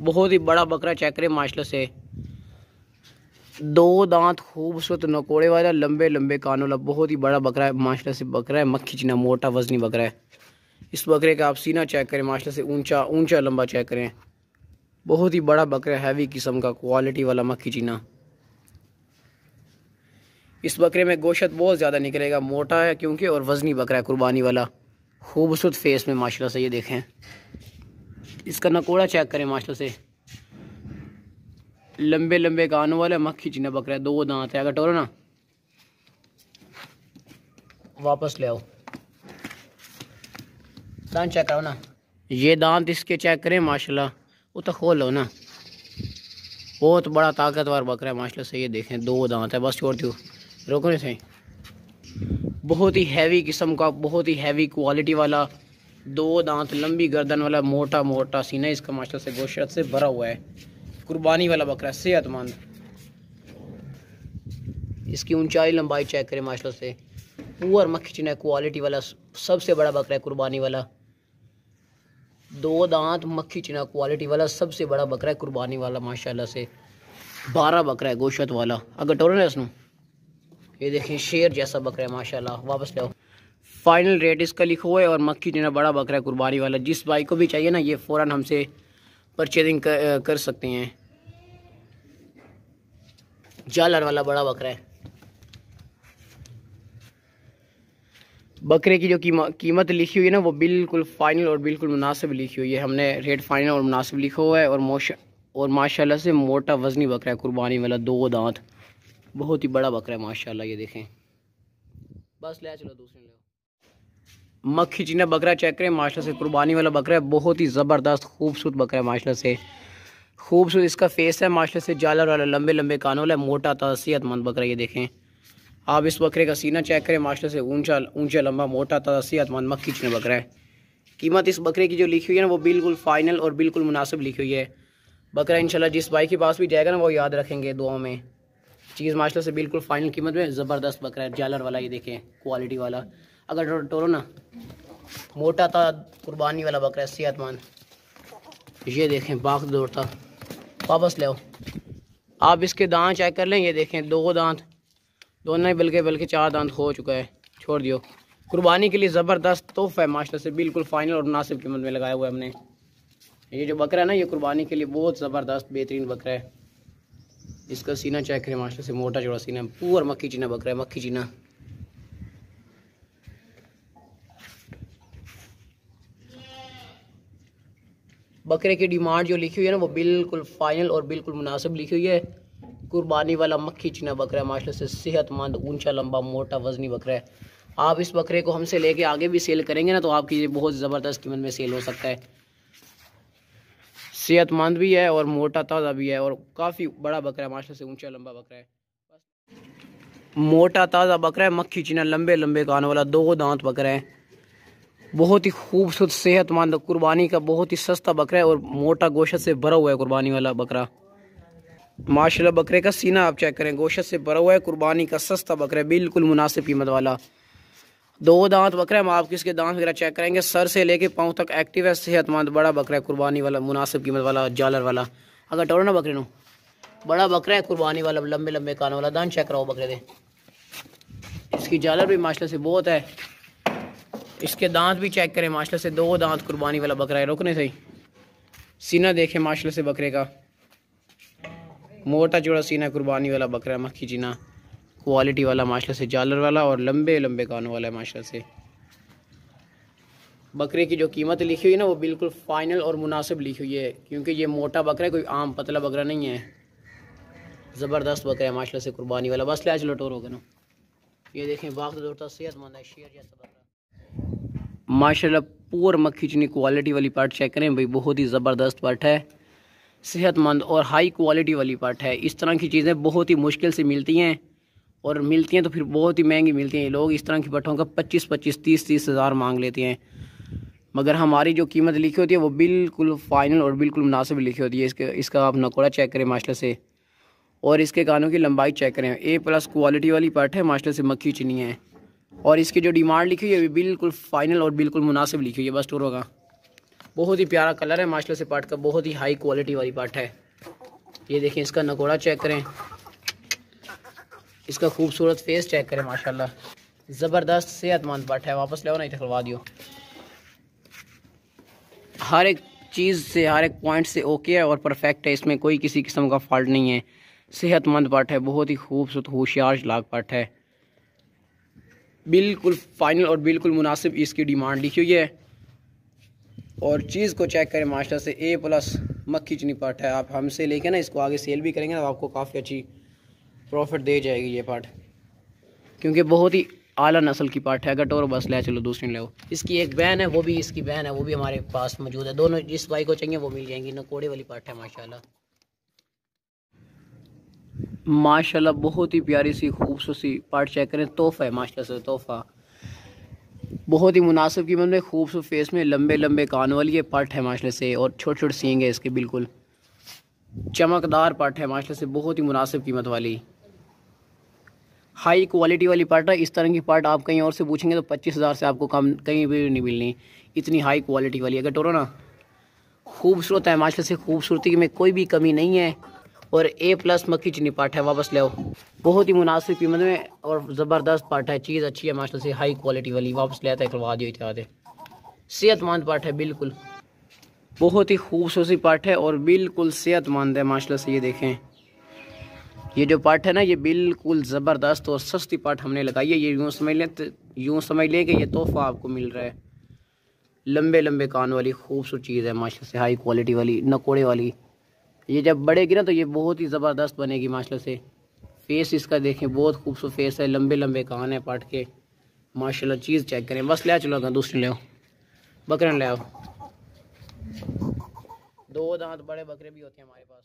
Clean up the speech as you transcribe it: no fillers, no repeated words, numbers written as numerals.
बहुत ही बड़ा बकरा चेक करें माशाल्लाह से। 2 दांत खूबसूरत नकोड़े वाला, लंबे लंबे कानों वाला, बहुत ही बड़ा बकरा है माशाल्लाह से। बकरा है मक्खी चीना, मोटा वजनी बकरा है। इस बकरे का आप सीना चेक करें माशाल्लाह से, ऊंचा ऊंचा लंबा चेक करें। बहुत ही बड़ा बकरा, हैवी किस्म का, क्वालिटी वाला मक्खी चीना। इस बकरे में गोश्त बहुत ज़्यादा निकलेगा, मोटा है क्योंकि, और वजनी बकरा है, कुर्बानी वाला। खूबसूरत फेस में माशाल्लाह से, ये देखें। इसका नकोड़ा चेक करें माशाल्लाह से, लंबे लंबे कानों वाला मक्खी चीना बकरा है। 2 दांत है। अगर टोरो ना, वापस ले आओ, दांत चेक करो ना। ये दांत इसके चेक करें माशाल्लाह। वो तो खोल लो ना। बहुत बड़ा ताकतवर बकरा है माशाल्लाह से। ये देखें 2 दांत है। बस छोड़ दो, रोको नहीं सही। बहुत ही हैवी किस्म का, बहुत ही हैवी क्वालिटी वाला, 2 दांत, लंबी गर्दन वाला, मोटा मोटा सीना इसका माशाल्लाह से, गोश्त से भरा हुआ है। कुर्बानी वाला बकरा, सेहतमंद। इसकी ऊंचाई लंबाई चेक करें माशाल्लाह से। पूरा मक्खी चीना क्वालिटी वाला, सबसे बड़ा बकरा है कुर्बानी वाला। 2 दांत मक्खी चीना क्वालिटी वाला, सबसे बड़ा बकरा है कुर्बानी वाला माशाल्लाह से। 12 बकरा है गोश्त वाला। अगर टोरो ना इसनों, ये देखिए शेर जैसा बकरा है माशाल्लाह। वापस ले आओ। फाइनल रेट इसका लिखा हुआ है, और मक्खी चीना बड़ा बकरा है कुर्बानी वाला। जिस भाई को भी चाहिए ना, ये फ़ौरन हमसे परचेजिंग कर सकते हैं। जालर वाला बड़ा बकरा है। बकरे की जो कीमत लिखी हुई है ना, वो बिल्कुल फाइनल और बिल्कुल मुनासिब लिखी हुई है। हमने रेट फाइनल और मुनासिब लिखा हुआ है। और माशाल्लाह से मोटा वजनी बकरा है कुर्बानी वाला, 2 दांत, बहुत ही बड़ा बकरा है माशाल्लाह। ये देखें। बस ले चलो, दूसरे ले। मक्खी चीना बकरा चेक करें माशाल्लाह से, कुर्बानी वाला बकरा है। बहुत ही ज़बरदस्त खूबसूरत बकरा है माशाल्लाह से। खूबसूरत इसका फेस है माशाल्लाह से, जालर वाला, लंबे लंबे कानों वाला, मोटा था, सेहतमंद बकरा। ये देखें आप। इस बकरे का सीना चेक करें माशाल्लाह से, ऊंचा ऊंचा लंबा, मोटा था, सेहतमंद मक्खी चीना बकरा है। कीमत इस बकरे की जो लिखी हुई है ना, वो बिल्कुल फाइनल और बिल्कुल मुनासिब लिखी हुई है। बकरा इंशाल्लाह जिस भाई के पास भी जाएगा ना, वो याद रखेंगे दुआओं में। चीज़ माशाल्लाह से बिल्कुल फाइनल कीमत में, ज़बरदस्त बकरा है, जालर वाला। ये देखें क्वालिटी वाला। अगर टोरो ना, मोटा था, कुर्बानी वाला बकरा है, सेहतमंद। ये देखें बाग दौड़ता। वापस ले आओ। आप इसके दांत चेक कर लें। ये देखें 2 दांत, दोनों ही बल्कि 4 दांत हो चुका है। छोड़ दियो। कुर्बानी के लिए ज़बरदस्त तोहफ़ा है माशाल्लाह से, बिल्कुल फाइनल और मुनासिब कीमत में लगाया हुआ है हमने। ये जो बकरा है ना, ये कुर्बानी के लिए बहुत ज़बरदस्त बेहतरीन बकरा है। इसका सीना चेक करें माशाल्लाह से, मोटा चौड़ा सीना, पूरा मक्खी चीना बकरा है, मक्खी चीना। बकरे की डिमांड जो लिखी हुई है ना, वो बिल्कुल फाइनल और बिल्कुल मुनासिब लिखी हुई है। कुर्बानी वाला मक्खी चीना बकरा है माशाल्लाह से, सेहतमंद, ऊंचा लंबा, मोटा वजनी बकरा है। आप इस बकरे को हमसे लेके आगे भी सेल करेंगे ना, तो आपकी ये बहुत ज़बरदस्त कीमत में सेल हो सकता है। सेहतमंद भी है और मोटा ताज़ा भी है, और काफ़ी बड़ा बकरा है माशाल्लाह से, ऊंचा लंबा बकरा है। मोटा ताज़ा बकरा है, मक्खी चीना, लंबे लंबे कानों वाला, 2 दांत बकरा है। बहुत ही खूबसूरत सेहतमंद, कुर्बानी का बहुत ही सस्ता बकरा है, और मोटा गोश्त से भरा हुआ है कुर्बानी वाला बकरा माशाल्लाह। बकरे का सीना आप चेक करें, गोश्त से भरा हुआ है, कुर्बानी का सस्ता बकरा है, बिल्कुल मुनासिब कीमत वाला। 2 दांत बकरा है। हम आपके इसके दांत वगैरह चेक करेंगे। सर से लेके पाँव तक एक्टिव है, सेहतमंद बड़ा बकरा है, कुर्बानी वाला, मुनासिब कीमत वाला, जालर वाला। अगर टोरो ना बकरे नो, बड़ा बकरा है कुर्बानी वाला, लंबे लंबे कानों वाला। दांत चेक कराओ बकरे दे। इसकी जालर भी माशाल्लाह से बहुत है। इसके दांत भी चेक करें माशाल्लाह से, 2 दांत, कुर्बानी वाला बकरा है। रुकने सही। सीना देखें माशाल्लाह से बकरे का, मोटा चौड़ा सीना, कुर्बानी वाला बकरा है, मक्खी चीना क्वालिटी वाला माशाल्लाह से, जालर वाला, और लंबे लंबे कानों वाला है माशाल्लाह से। बकरे की जो कीमत लिखी हुई है ना, वो बिल्कुल फाइनल और मुनासिब लिखी हुई है, क्योंकि ये मोटा बकरा है, कोई आम पतला बकरा नहीं है। ज़बरदस्त बकरा है माशाल्लाह से, कुर्बानी वाला। बस ले चलो टोर होगा ना। ये देखें बाग दौड़ता, सेहतमंद है, शेर जैसा बकरा माशाल्लाह। पूर मक्खी चीनी क्वालिटी वाली पार्ट चेक करें भाई, बहुत ही ज़बरदस्त पार्ट है, सेहतमंद और हाई क्वालिटी वाली पार्ट है। इस तरह की चीज़ें बहुत ही मुश्किल से मिलती हैं, और मिलती हैं तो फिर बहुत ही महंगी मिलती हैं। लोग इस तरह की पट्ठों का 25-25, 30-30 हज़ार मांग लेते हैं, मगर हमारी जो कीमत लिखी होती है वो बिल्कुल फ़ाइनल और बिल्कुल मुनासिब लिखी होती है। इसका आप नकोड़ा चेक करें माशाल्लाह से, और इसके कानों की लंबाई चेक करें। A+ क्वालिटी वाली पार्ट है माशाल्लाह से, मक्खी चीनी है। और इसकी जो डिमांड लिखी हुई है बिल्कुल फ़ाइनल और बिल्कुल मुनासिब लिखी हुई है। बस टूर होगा। बहुत ही प्यारा कलर है माशाल्लाह से पाट का, बहुत ही हाई क्वालिटी वाली पाट है। ये देखें, इसका नकोड़ा चेक करें, इसका खूबसूरत फेस चेक करें, माशाल्लाह ज़बरदस्त सेहतमंद पाट है। वापस ले आओ, नहीं तो खुलवा दियो। हर एक चीज़ से, हर एक पॉइंट से ओके है और परफेक्ट है, इसमें कोई किसी किस्म का फॉल्ट नहीं है। सेहतमंद पाट है, बहुत ही खूबसूरत होशियार लाख पाट है, बिल्कुल फाइनल और बिल्कुल मुनासिब इसकी डिमांड लिखी हुई है। और चीज़ को चेक करें, माशाल्लाह से A+ मक्खी चनी पाट है। आप हमसे लेके ना इसको आगे सेल भी करेंगे ना, तो आपको काफ़ी अच्छी प्रॉफिट दे जाएगी ये पाट, क्योंकि बहुत ही आला नस्ल की पाट है। अगर टोर बस ले चलो, दूसरी ले। इसकी एक बहन है, वो भी इसकी बहन है, वो भी हमारे पास मौजूद है। दोनों जिस भाई को चाहिए वो मिल जाएंगी। नकोड़े वाली पाट है माशाल्लाह, माशाल्लाह बहुत ही प्यारी सी खूबसूरत सी पाट चेक करें। तोहफा है माशाल्लाह से, तोहफा बहुत ही मुनासिब कीमत में, खूबसूरत फेस में, लंबे लंबे कान वाली ये पाट है माशाल्लाह से, और छोटे छोटे सींग है इसके, बिल्कुल चमकदार पाट है माशाल्लाह से, बहुत ही मुनासिब कीमत वाली हाई क्वालिटी वाली पाट है। इस तरह की पाट आप कहीं और से पूछेंगे तो 25,000 से आपको कम कहीं भी नहीं मिलनी, इतनी हाई क्वालिटी वाली। अगर टोरो ना खूबसूरत है माशाल्लाह से, खूबसूरती में कोई भी कमी नहीं है, और A+ मक्खी चनी पाट है। वापस ले आओ, बहुत ही मुनासिब कीमत में और ज़बरदस्त पाट है, चीज़ अच्छी है माशाल्लाह से, हाई क्वालिटी वाली। वापस ले आता है, करवा दियो इत्याद है, सेहतमंद पाट है, बिल्कुल बहुत ही खूबसूरत पाट है और बिल्कुल सेहतमंद है माशाल्लाह से। ये देखें, ये जो पाट है ना, ये बिल्कुल ज़बरदस्त और सस्ती पाट हमने लगाई है। ये यूँ समझ लें कि ये तोहफा आपको मिल रहा है। लंबे लंबे कान वाली खूबसूरत चीज़ है माशाल्लाह से, हाई क्वालिटी वाली, नकोड़े वाली। ये जब बढ़ेगी ना तो ये बहुत ही ज़बरदस्त बनेगी माशाल्लाह से। फेस इसका देखें, बहुत खूबसूरत फेस है, लंबे लंबे कान है पाट के माशाल्लाह। चीज़ चेक करें। बस ले चलो, दूसरी ले आओ, बकरे ले आओ। 2 दांत बड़े बकरे भी होते हैं हमारे पास।